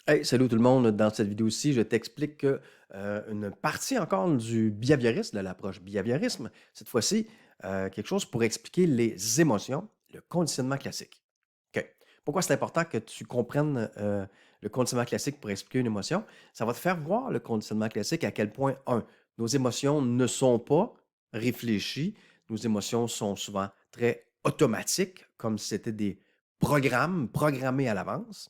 Hey, salut tout le monde. Dans cette vidéo-ci, je t'explique une partie encore du behaviorisme, de l'approche behaviorisme. Cette fois-ci, quelque chose pour expliquer les émotions, le conditionnement classique. OK. Pourquoi c'est important que tu comprennes le conditionnement classique pour expliquer une émotion? Ça va te faire voir le conditionnement classique à quel point, un, nos émotions ne sont pas réfléchies. Nos émotions sont souvent très automatiques, comme si c'était des programmes programmés à l'avance.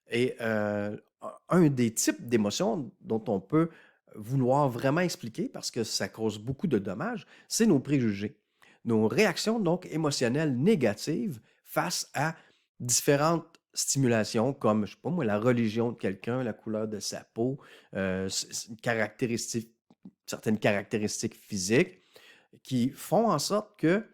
Et un des types d'émotions dont on peut vouloir vraiment expliquer, parce que ça cause beaucoup de dommages, c'est nos préjugés. Nos réactions donc émotionnelles négatives face à différentes stimulations comme, je sais pas moi, la religion de quelqu'un, la couleur de sa peau, certaines caractéristiques physiques qui font en sorte que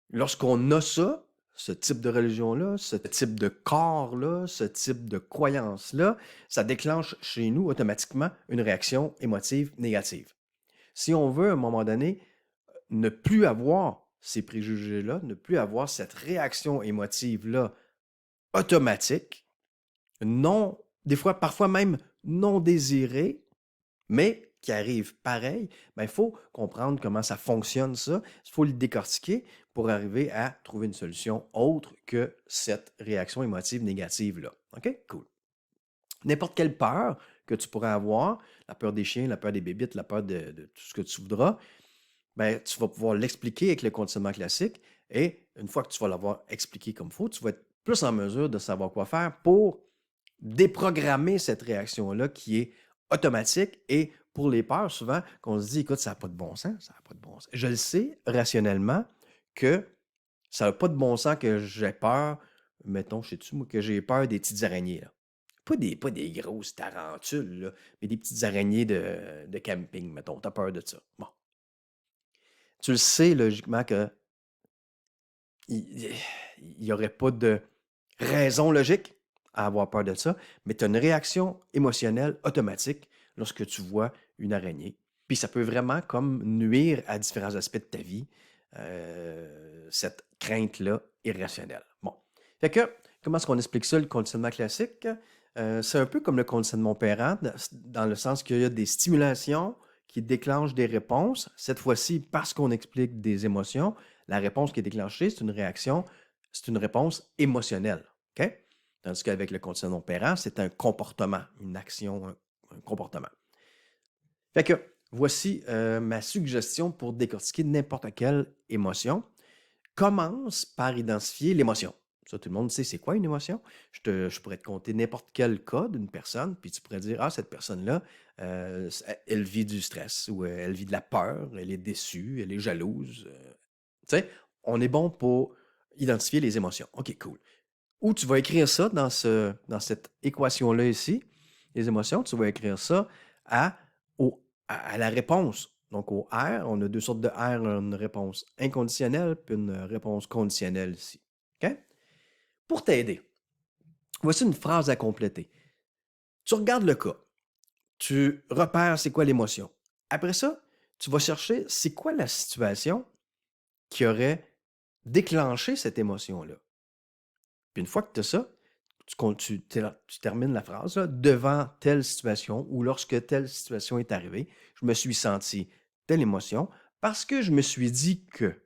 lorsqu'on a ça, ce type de religion-là, ce type de corps-là, ce type de croyance-là, ça déclenche chez nous automatiquement une réaction émotive négative. Si on veut, à un moment donné, ne plus avoir ces préjugés-là, ne plus avoir cette réaction émotive-là automatique, non, des fois, parfois même non désirée, mais qui arrive pareil, ben, il faut comprendre comment ça fonctionne ça. Il faut le décortiquer pour arriver à trouver une solution autre que cette réaction émotive négative-là. OK? Cool. N'importe quelle peur que tu pourrais avoir, la peur des chiens, la peur des bébites, la peur de tout ce que tu voudras, ben, tu vas pouvoir l'expliquer avec le conditionnement classique et une fois que tu vas l'avoir expliqué comme il faut, tu vas être plus en mesure de savoir quoi faire pour déprogrammer cette réaction-là qui est automatique et pour les peurs, souvent, qu'on se dit, écoute, ça n'a pas de bon sens, ça n'a pas de bon sens. Je le sais rationnellement que ça n'a pas de bon sens que j'ai peur, mettons, je sais-tu, moi, que j'ai peur des petites araignées, là. Pas des grosses tarentules, là, mais des petites araignées de camping, mettons. Tu as peur de ça. Bon. Tu le sais logiquement que il n'y aurait pas de raison logique à avoir peur de ça, mais tu as une réaction émotionnelle automatique lorsque tu vois une araignée. Puis ça peut vraiment comme nuire à différents aspects de ta vie, cette crainte-là irrationnelle. Bon. Fait que, comment est-ce qu'on explique ça, le conditionnement classique? C'est un peu comme le conditionnement opérant, dans le sens qu'il y a des stimulations qui déclenchent des réponses. Cette fois-ci, parce qu'on explique des émotions, la réponse qui est déclenchée, c'est une réponse émotionnelle. OK? Tandis qu'avec le conditionnement opérant, c'est un comportement, une action, un comportement. Fait que voici ma suggestion pour décortiquer n'importe quelle émotion. Commence par identifier l'émotion. Ça, tout le monde sait c'est quoi une émotion. Je pourrais te conter n'importe quel cas d'une personne, puis tu pourrais dire, ah, cette personne-là, elle vit du stress ou elle vit de la peur, elle est déçue, elle est jalouse. Tu sais, on est bon pour identifier les émotions. OK, cool. Ou tu vas écrire ça dans cette équation-là ici, les émotions, tu vas écrire ça à, à la réponse. Donc au R, on a deux sortes de R, une réponse inconditionnelle puis une réponse conditionnelle ici. OK? Pour t'aider, voici une phrase à compléter. Tu regardes le cas, tu repères c'est quoi l'émotion. Après ça, tu vas chercher c'est quoi la situation qui aurait déclenché cette émotion-là. Puis une fois que tu as ça, tu termines la phrase, là, devant telle situation ou lorsque telle situation est arrivée, je me suis senti telle émotion parce que je me suis dit que.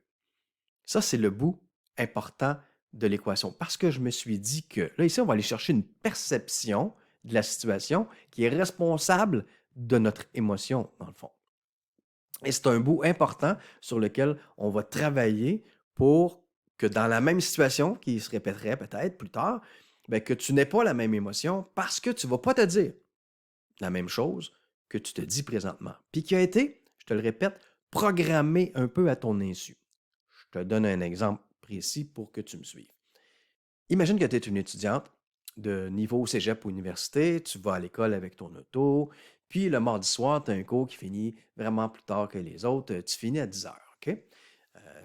Ça, c'est le bout important de l'équation. Parce que je me suis dit que. Là, ici, on va aller chercher une perception de la situation qui est responsable de notre émotion, dans le fond. Et c'est un bout important sur lequel on va travailler pour que dans la même situation, qui se répéterait peut-être plus tard, ben, que tu n'aies pas la même émotion parce que tu ne vas pas te dire la même chose que tu te dis présentement. Puis qui a été, je te le répète, programmé un peu à ton insu. Je te donne un exemple précis pour que tu me suives. Imagine que tu es une étudiante de niveau cégep ou université, tu vas à l'école avec ton auto, puis le mardi soir, tu as un cours qui finit vraiment plus tard que les autres, tu finis à 10 heures, OK?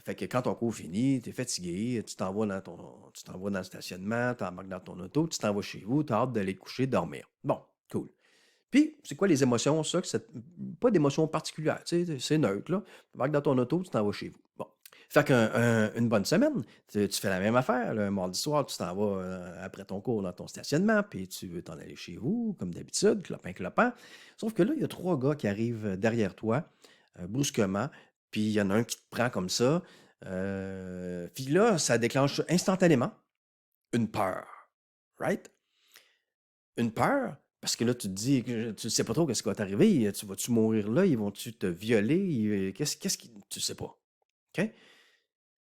Fait que quand ton cours finit, tu es fatigué, tu t'en vas dans le stationnement, tu embarques dans ton auto, tu t'en vas chez vous, tu as hâte d'aller te coucher, dormir. Bon, cool. Puis, c'est quoi les émotions, ça? Pas d'émotions particulières, tu sais, c'est neutre, là. Tu embarques dans ton auto, tu t'en vas chez vous. Bon. Fait qu'une bonne semaine, tu fais la même affaire, là, un mardi soir, tu t'en vas après ton cours dans ton stationnement, puis tu veux t'en aller chez vous, comme d'habitude, clopin, clopin. Sauf que là, il y a trois gars qui arrivent derrière toi, brusquement, puis il y en a un qui te prend comme ça. Puis là, ça déclenche instantanément une peur, right? Une peur, parce que là, tu te dis que tu ne sais pas trop qu'est-ce qui va t'arriver. Tu vas-tu mourir là? Ils vont-tu te violer? Qu'est-ce qui. Tu sais pas. OK?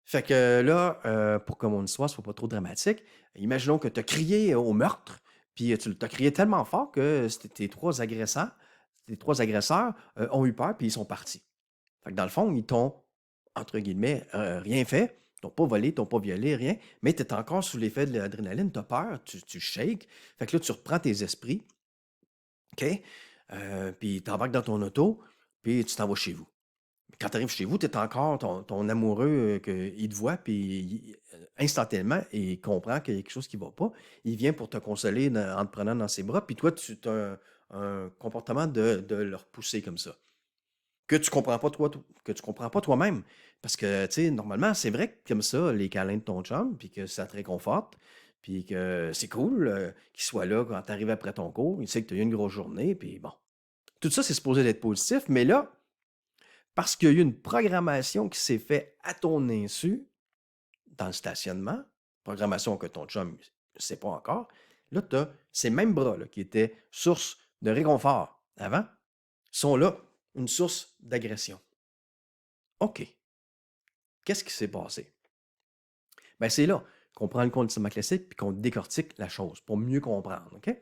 Fait que là, pour que mon histoire soit pas trop dramatique, imaginons que tu as crié au meurtre, puis tu as crié tellement fort que tes trois agresseurs ont eu peur, puis ils sont partis. Fait que dans le fond, ils t'ont, entre guillemets, rien fait. Ils t'ont pas volé, ils t'ont pas violé, rien. Mais tu es encore sous l'effet de l'adrénaline, tu as peur, tu shakes. Fait que là, tu reprends tes esprits, OK? Puis tu embarques dans ton auto, puis tu t'en vas chez vous. Quand tu arrives chez vous, tu es encore ton amoureux, il te voit, puis instantanément, il comprend qu'il y a quelque chose qui ne va pas. Il vient pour te consoler en te prenant dans ses bras, puis toi, tu as un comportement de le repousser comme ça. Que tu comprends pas que tu comprends pas toi-même. Parce que, tu sais, normalement, c'est vrai que comme ça, les câlins de ton chum, puis que ça te réconforte, puis que c'est cool qu'il soit là quand tu arrives après ton cours, il sait que tu as eu une grosse journée, puis bon. Tout ça, c'est supposé d'être positif, mais là, parce qu'il y a eu une programmation qui s'est faite à ton insu dans le stationnement, programmation que ton chum ne sait pas encore, là, tu as ces mêmes bras là, qui étaient source de réconfort avant, sont là une source d'agression. OK. Qu'est-ce qui s'est passé? Ben, c'est là qu'on prend le conditionnement classique et qu'on décortique la chose pour mieux comprendre. OK?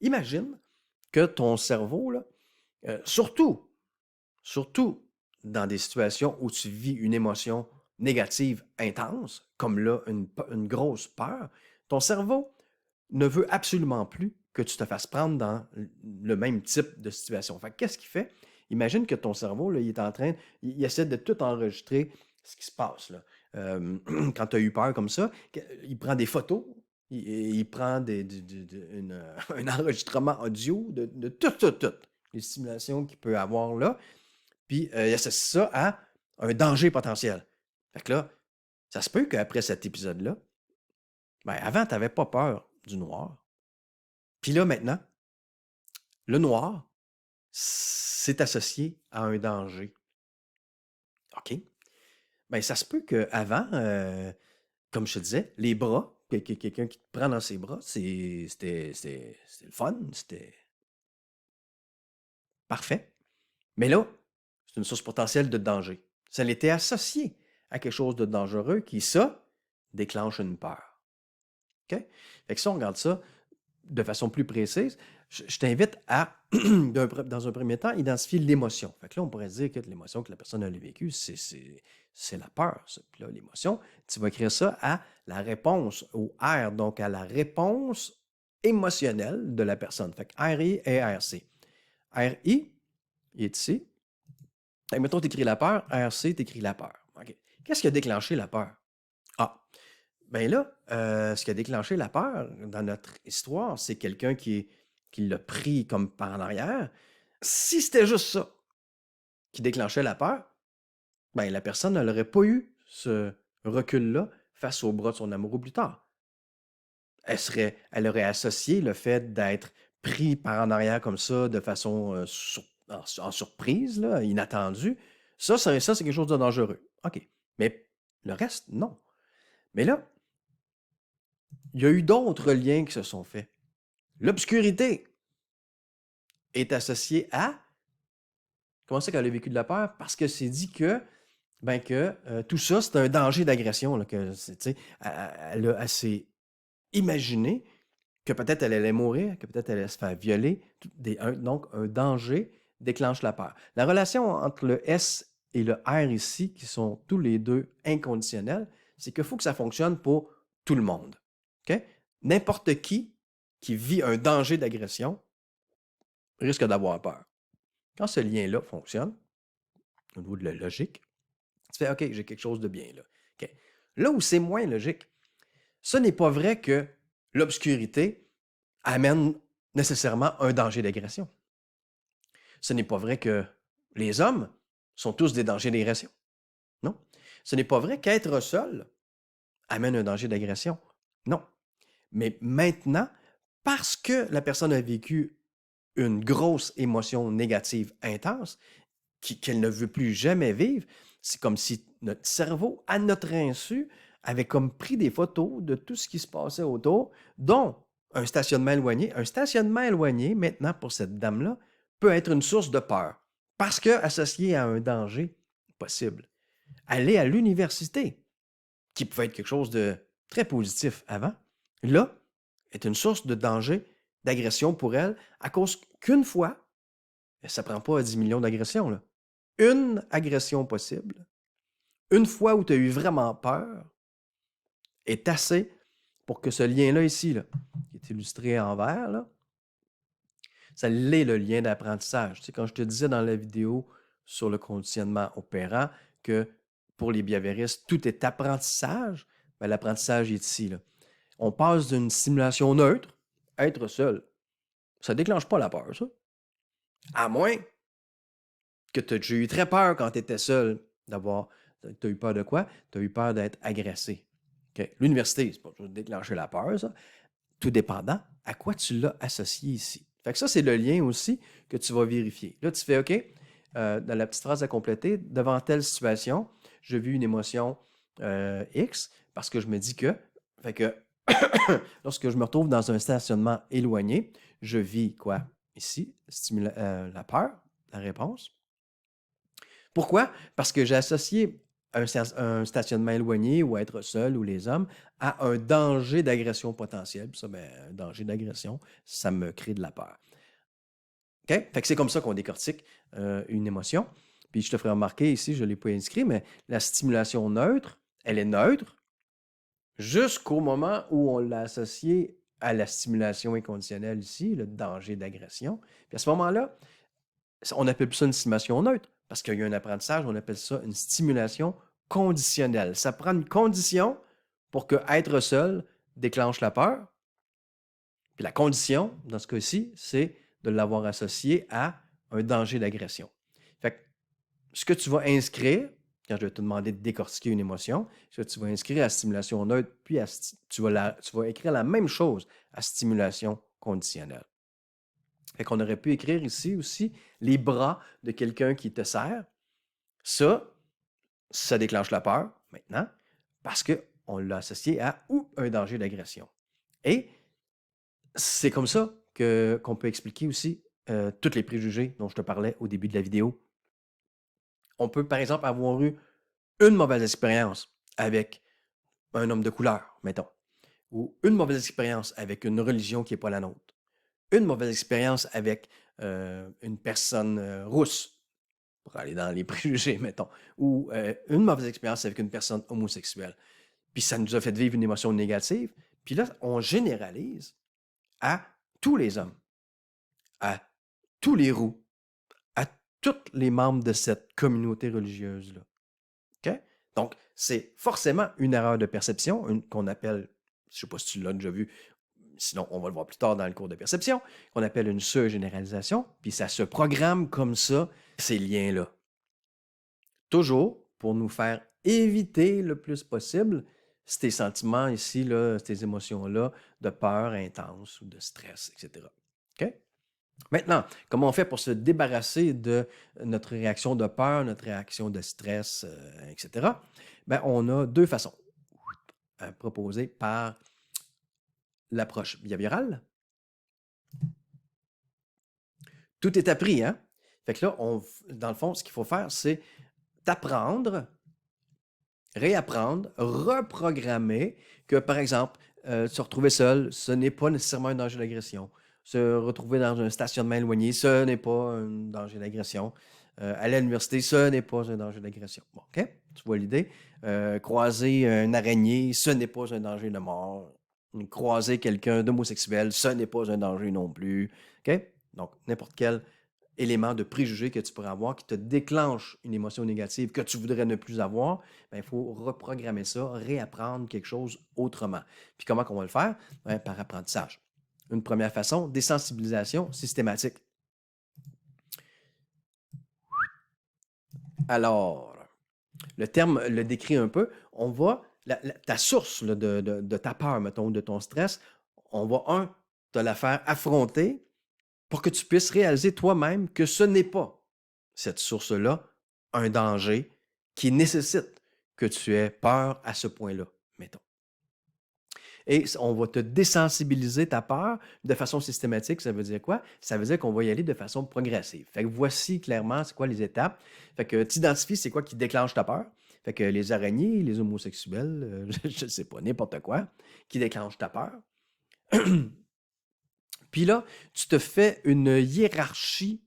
Imagine que ton cerveau, là, surtout dans des situations où tu vis une émotion négative intense, comme là, une grosse peur, ton cerveau ne veut absolument plus que tu te fasses prendre dans le même type de situation. Fait qu'est-ce qu'il fait? Imagine que ton cerveau, là, il est en train, il essaie de tout enregistrer ce qui se passe. Là. Quand tu as eu peur comme ça, il prend des photos, il prend un enregistrement audio de tout, les stimulations qu'il peut avoir là, puis il associe ça à un danger potentiel. Fait que là, ça se peut qu'après cet épisode-là, ben avant, tu n'avais pas peur du noir. Puis là, maintenant, le noir, c'est associé à un danger. OK? Ben, ça se peut qu'avant, comme je te disais, les bras, quelqu'un qui te prend dans ses bras, c'était le fun, c'était parfait. Mais là, c'est une source potentielle de danger. Ça l'était associé à quelque chose de dangereux qui, ça, déclenche une peur. OK? Fait que si on regarde ça de façon plus précise, je t'invite à, dans un premier temps, identifier l'émotion. Fait que là, on pourrait dire que l'émotion que la personne a vécue, c'est la peur. Ça. Puis là, l'émotion, tu vas écrire ça à la réponse, au R, donc à la réponse émotionnelle de la personne. Fait que RI et RC. RI, il est ici. Et mettons, tu écris la peur. RC, tu écris la peur. OK. Qu'est-ce qui a déclenché la peur? Ah, ben là, ce qui a déclenché la peur dans notre histoire, c'est quelqu'un qui l'a pris comme par en arrière. Si c'était juste ça qui déclenchait la peur, ben la personne n'aurait pas eu ce recul-là face au bras de son amoureux plus tard. Elle aurait associé le fait d'être pris par en arrière comme ça, de façon en surprise, là, inattendue. Ça, c'est quelque chose de dangereux. OK. Mais le reste, non. Mais là, il y a eu d'autres liens qui se sont faits. L'obscurité est associée à. Comment ça qu'elle a vécu de la peur? Parce que c'est dit que tout ça, c'est un danger d'agression. Là, elle s'est imaginé que peut-être elle allait mourir, que peut-être elle allait se faire violer. Donc, un danger déclenche la peur. La relation entre le S et le R ici, qui sont tous les deux inconditionnels, c'est qu'il faut que ça fonctionne pour tout le monde. OK? N'importe qui vit un danger d'agression risque d'avoir peur. Quand ce lien-là fonctionne, au niveau de la logique, tu fais OK, j'ai quelque chose de bien là. OK. Là où c'est moins logique, ce n'est pas vrai que l'obscurité amène nécessairement un danger d'agression. Ce n'est pas vrai que les hommes sont tous des dangers d'agression. Non. Ce n'est pas vrai qu'être seul amène un danger d'agression. Non. Mais maintenant, parce que la personne a vécu une grosse émotion négative intense, qu'elle ne veut plus jamais vivre, c'est comme si notre cerveau, à notre insu, avait comme pris des photos de tout ce qui se passait autour, dont un stationnement éloigné. Un stationnement éloigné, maintenant, pour cette dame-là, peut être une source de peur, parce que associé à un danger possible. Aller à l'université, qui pouvait être quelque chose de très positif avant, là, est une source de danger, d'agression pour elle, à cause qu'une fois, ça ne prend pas 10 millions d'agressions, là. Une agression possible, une fois où tu as eu vraiment peur, est assez pour que ce lien-là ici, là, qui est illustré en vert, là, ça l'est le lien d'apprentissage. Tu sais, quand je te disais dans la vidéo sur le conditionnement opérant que pour les biavéristes, tout est apprentissage, ben, l'apprentissage est ici, là. On passe d'une stimulation neutre, être seul. Ça ne déclenche pas la peur, ça. À moins que tu aies eu très peur quand tu étais seul d'avoir. Tu as eu peur de quoi? Tu as eu peur d'être agressé. OK? L'université, c'est pas pour déclencher la peur, ça. Tout dépendant à quoi tu l'as associé ici. Fait que ça, c'est le lien aussi que tu vas vérifier. Là, tu fais OK, dans la petite phrase à compléter, devant telle situation, je vis une émotion X parce que je me dis que. Fait que lorsque je me retrouve dans un stationnement éloigné, je vis quoi? Ici, la peur, la réponse. Pourquoi? Parce que j'ai associé un stationnement éloigné ou être seul ou les hommes à un danger d'agression potentielle. Puis ça, ben, un danger d'agression, ça me crée de la peur. OK? Fait que c'est comme ça qu'on décortique une émotion. Puis je te ferai remarquer ici, je ne l'ai pas inscrit, mais la stimulation neutre, elle est neutre jusqu'au moment où on l'a associée à la stimulation inconditionnelle ici, le danger d'agression. Puis à ce moment-là, on appelle plus ça une stimulation neutre, parce qu'il y a un apprentissage, on appelle ça une stimulation conditionnelle. Ça prend une condition pour que être seul déclenche la peur. Puis la condition, dans ce cas-ci, c'est de l'avoir associé à un danger d'agression. Fait que ce que tu vas inscrire, quand je vais te demander de décortiquer une émotion, ce que tu vas inscrire à stimulation neutre, puis tu vas écrire la même chose à stimulation conditionnelle. Fait qu'on aurait pu écrire ici aussi les bras de quelqu'un qui te serre. Ça déclenche la peur maintenant parce qu'on l'a associé à ou un danger d'agression. Et c'est comme ça qu'on peut expliquer aussi tous les préjugés dont je te parlais au début de la vidéo. On peut, par exemple, avoir eu une mauvaise expérience avec un homme de couleur, mettons, ou une mauvaise expérience avec une religion qui n'est pas la nôtre, une mauvaise expérience avec une personne rousse, pour aller dans les préjugés, mettons, ou une mauvaise expérience avec une personne homosexuelle. Puis ça nous a fait vivre une émotion négative. Puis là, on généralise à tous les hommes, à tous les roux, à tous les membres de cette communauté religieuse-là. OK? Donc, c'est forcément une erreur de perception qu'on appelle, je ne sais pas si tu l'as déjà vu, sinon on va le voir plus tard dans le cours de perception, qu'on appelle une surgénéralisation, puis ça se programme comme ça, ces liens-là. Toujours pour nous faire éviter le plus possible ces sentiments ici, là, ces émotions-là de peur intense ou de stress, etc. OK? Maintenant, comment on fait pour se débarrasser de notre réaction de peur, notre réaction de stress, etc.? Bien, on a deux façons proposées par l'approche behaviorale. Tout est appris, hein? Fait que là, dans le fond, ce qu'il faut faire, c'est t'apprendre, réapprendre, reprogrammer que, par exemple, se retrouver seul, ce n'est pas nécessairement un danger d'agression. Se retrouver dans un stationnement éloigné, ce n'est pas un danger d'agression. Aller à l'université, ce n'est pas un danger d'agression. Bon, OK? Tu vois l'idée? Croiser un araignée, ce n'est pas un danger de mort. Croiser quelqu'un d'homosexuel, ce n'est pas un danger non plus. OK? Donc, n'importe quel élément de préjugé que tu pourrais avoir qui te déclenche une émotion négative que tu voudrais ne plus avoir, bien, il faut reprogrammer ça, réapprendre quelque chose autrement. Puis comment on va le faire? Bien, par apprentissage. Une première façon, désensibilisation systématique. Alors, Le terme le décrit un peu. On va, ta source là, de ta peur, mettons, de ton stress, on va, te la faire affronter pour que tu puisses réaliser toi-même que ce n'est pas cette source-là un danger qui nécessite que tu aies peur à ce point-là, mettons. Et on va te désensibiliser ta peur de façon systématique. Ça veut dire quoi? Ça veut dire qu'on va y aller de façon progressive. Fait que voici clairement c'est quoi les étapes. Fait que tu identifies c'est quoi qui déclenche ta peur. Fait que les araignées, les homosexuels, je ne sais pas, n'importe quoi, qui déclenche ta peur. Puis là, tu te fais une hiérarchie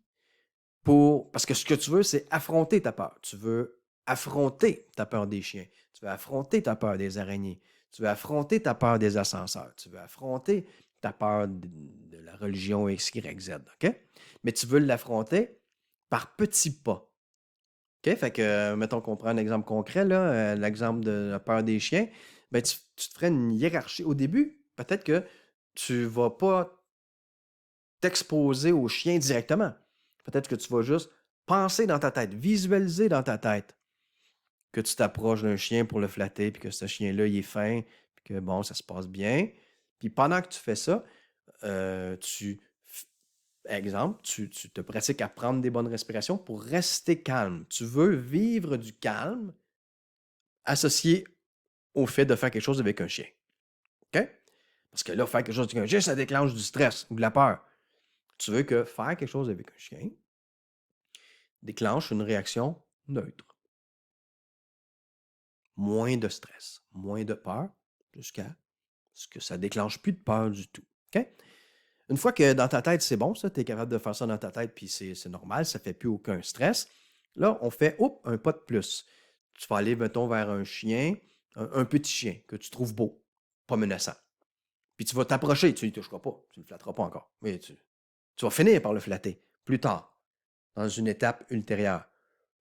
parce que ce que tu veux, c'est affronter ta peur. Tu veux affronter ta peur des chiens. Tu veux affronter ta peur des araignées. Tu veux affronter ta peur des ascenseurs. Tu veux affronter ta peur de la religion X, Y, Z. OK? Mais tu veux l'affronter par petits pas. OK? Fait que, mettons qu'on prend un exemple concret, là, l'exemple de la peur des chiens. Ben, tu te ferais une hiérarchie. Au début, peut-être que tu ne vas pas t'exposer aux chiens directement. Peut-être que tu vas juste penser dans ta tête, visualiser dans ta tête que tu t'approches d'un chien pour le flatter, puis que ce chien-là, il est fin, puis que bon, ça se passe bien. Puis pendant que tu fais ça, exemple, tu te pratiques à prendre des bonnes respirations pour rester calme. Tu veux vivre du calme associé au fait de faire quelque chose avec un chien. OK? Parce que là, faire quelque chose avec un chien, ça déclenche du stress ou de la peur. Tu veux que faire quelque chose avec un chien déclenche une réaction neutre. Moins de stress, moins de peur, jusqu'à ce que ça déclenche plus de peur du tout. OK? Une fois que dans ta tête, c'est bon, ça, tu es capable de faire ça dans ta tête, puis c'est normal, ça ne fait plus aucun stress. Là, on fait un pas de plus. Tu vas aller, mettons, vers un chien, un petit chien que tu trouves beau, pas menaçant. Puis tu vas t'approcher, tu ne le toucheras pas, tu ne le flatteras pas encore, mais tu vas finir par le flatter plus tard, dans une étape ultérieure.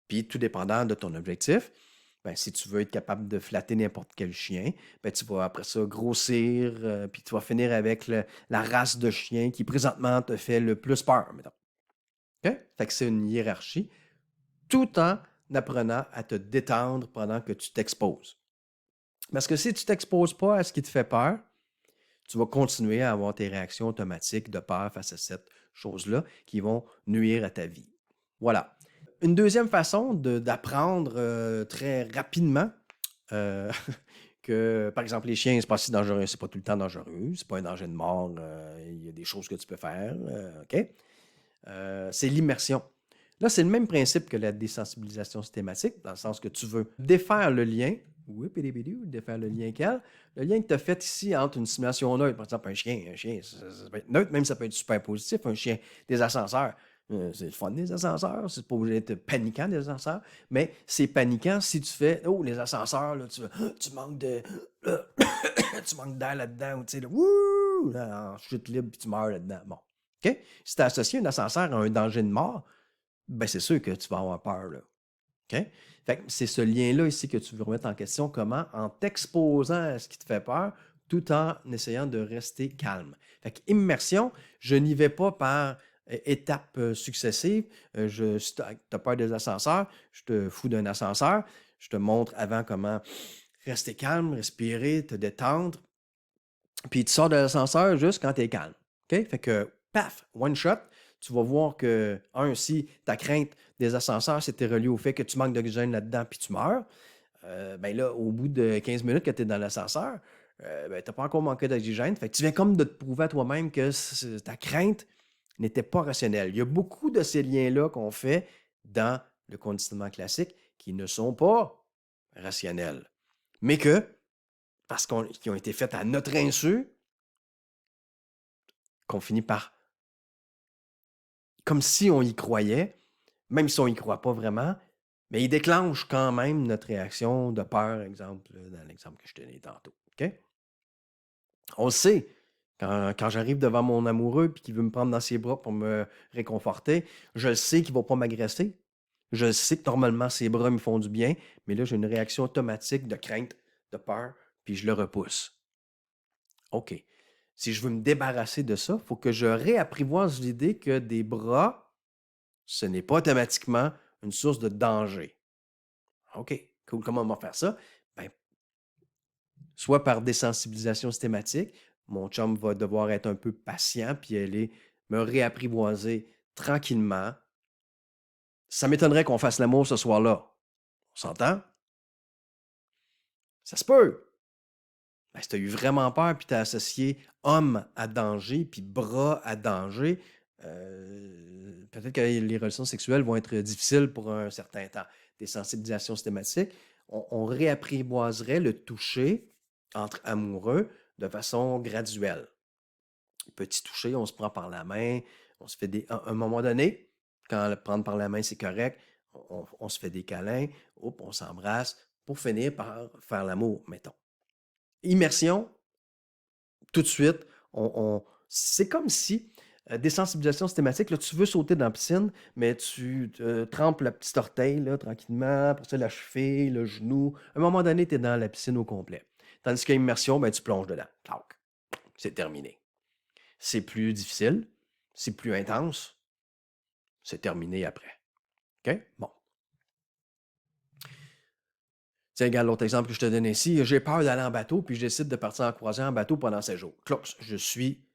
Puis, tout dépendant de ton objectif, ben, si tu veux être capable de flatter n'importe quel chien, ben, tu vas après ça grossir, puis tu vas finir avec la race de chien qui présentement te fait le plus peur, mettons. OK? Fait que c'est une hiérarchie, tout en apprenant à te détendre pendant que tu t'exposes. Parce que si tu ne t'exposes pas à ce qui te fait peur, tu vas continuer à avoir tes réactions automatiques de peur face à cette chose-là qui vont nuire à ta vie. Voilà. Une deuxième façon d'apprendre très rapidement euh, que, par exemple, les chiens, c'est pas si dangereux, c'est pas tout le temps dangereux, c'est pas un danger de mort, il y a des choses que tu peux faire, OK? C'est l'immersion. Là, c'est le même principe que la désensibilisation systématique, dans le sens que tu veux défaire le lien, oui, défaire le lien quel? Le lien que tu as fait ici entre une simulation neutre, par exemple, un chien, ça peut être neutre, même ça peut être super positif, un chien, des ascenseurs. C'est le fun des ascenseurs, c'est pas obligé d'être paniquant des ascenseurs, mais c'est paniquant si tu fais oh les ascenseurs, là, tu manques de tu manques d'air là-dedans, ou tu sais, là, wouh, là, en chute libre, puis tu meurs là-dedans. Bon. OK? Si tu as associé un ascenseur à un danger de mort, ben c'est sûr que tu vas avoir peur, là. OK? Fait que c'est ce lien-là ici que tu veux remettre en question. Comment? En t'exposant à ce qui te fait peur, tout en essayant de rester calme. Fait que immersion, je n'y vais pas par étapes successives. Si tu as peur des ascenseurs, je te fous d'un ascenseur. Je te montre avant comment rester calme, respirer, te détendre. Puis tu sors de l'ascenseur juste quand tu es calme. OK? Fait que, paf, one shot, tu vas voir que, si ta crainte des ascenseurs, c'était relié au fait que tu manques d'oxygène là-dedans puis tu meurs, ben là, au bout de 15 minutes que tu es dans l'ascenseur, ben, tu n'as pas encore manqué d'oxygène. Fait que tu viens comme de te prouver à toi-même que ta crainte n'était pas rationnelle. Il y a beaucoup de ces liens-là qu'on fait dans le conditionnement classique qui ne sont pas rationnels, mais parce qu'ils ont été faits à notre insu, qu'on finit par, comme si on y croyait, même si on y croit pas vraiment, mais ils déclenchent quand même notre réaction de peur, exemple, dans l'exemple que je te donnais tantôt. OK? On le sait. Quand j'arrive devant mon amoureux et qu'il veut me prendre dans ses bras pour me réconforter, je le sais qu'il ne va pas m'agresser. Je sais que normalement, ses bras me font du bien, mais là, j'ai une réaction automatique de crainte, de peur, puis je le repousse. OK. Si je veux me débarrasser de ça, il faut que je réapprivoise l'idée que des bras, ce n'est pas automatiquement une source de danger. OK, cool. Comment on va faire ça? Ben, soit par désensibilisation systématique, mon chum va devoir être un peu patient puis aller me réapprivoiser tranquillement. Ça m'étonnerait qu'on fasse l'amour ce soir-là. On s'entend? Ça se peut. Ben, si tu as eu vraiment peur puis tu as associé homme à danger puis bras à danger, peut-être que les relations sexuelles vont être difficiles pour un certain temps. Des sensibilisations systématiques, on réapprivoiserait le toucher entre amoureux de façon graduelle. Petit toucher, on se prend par la main, on se fait à un moment donné, quand le prendre par la main, c'est correct, on se fait des câlins, hop, on s'embrasse pour finir par faire l'amour, mettons. Immersion, tout de suite, c'est comme si, désensibilisation systématique, là, tu veux sauter dans la piscine, mais tu te trempes le petit orteil, là, tranquillement, après ça, la cheville, le genou. À un moment donné, tu es dans la piscine au complet. Tandis qu'immersion, ben, tu plonges dedans. Clac, c'est terminé. C'est plus difficile, c'est plus intense, c'est terminé après. OK? Bon. Tiens, regarde l'autre exemple que je te donne ici. J'ai peur d'aller en bateau, puis je décide de partir en croisière en bateau pendant 7 jours. Clox, je suis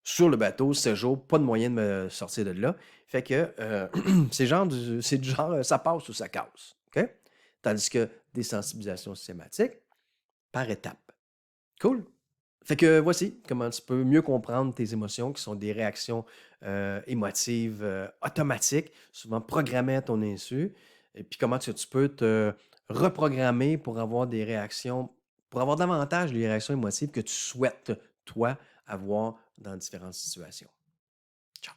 sur le bateau, 7 jours, pas de moyen de me sortir de là. Fait que c'est du genre, ça passe ou ça casse. OK? Tandis que des sensibilisations systématiques, par étapes. Cool? Fait que voici comment tu peux mieux comprendre tes émotions, qui sont des réactions émotives automatiques, souvent programmées à ton insu, et puis comment tu peux te reprogrammer pour avoir des réactions, pour avoir davantage les réactions émotives que tu souhaites, toi, avoir dans différentes situations. Ciao.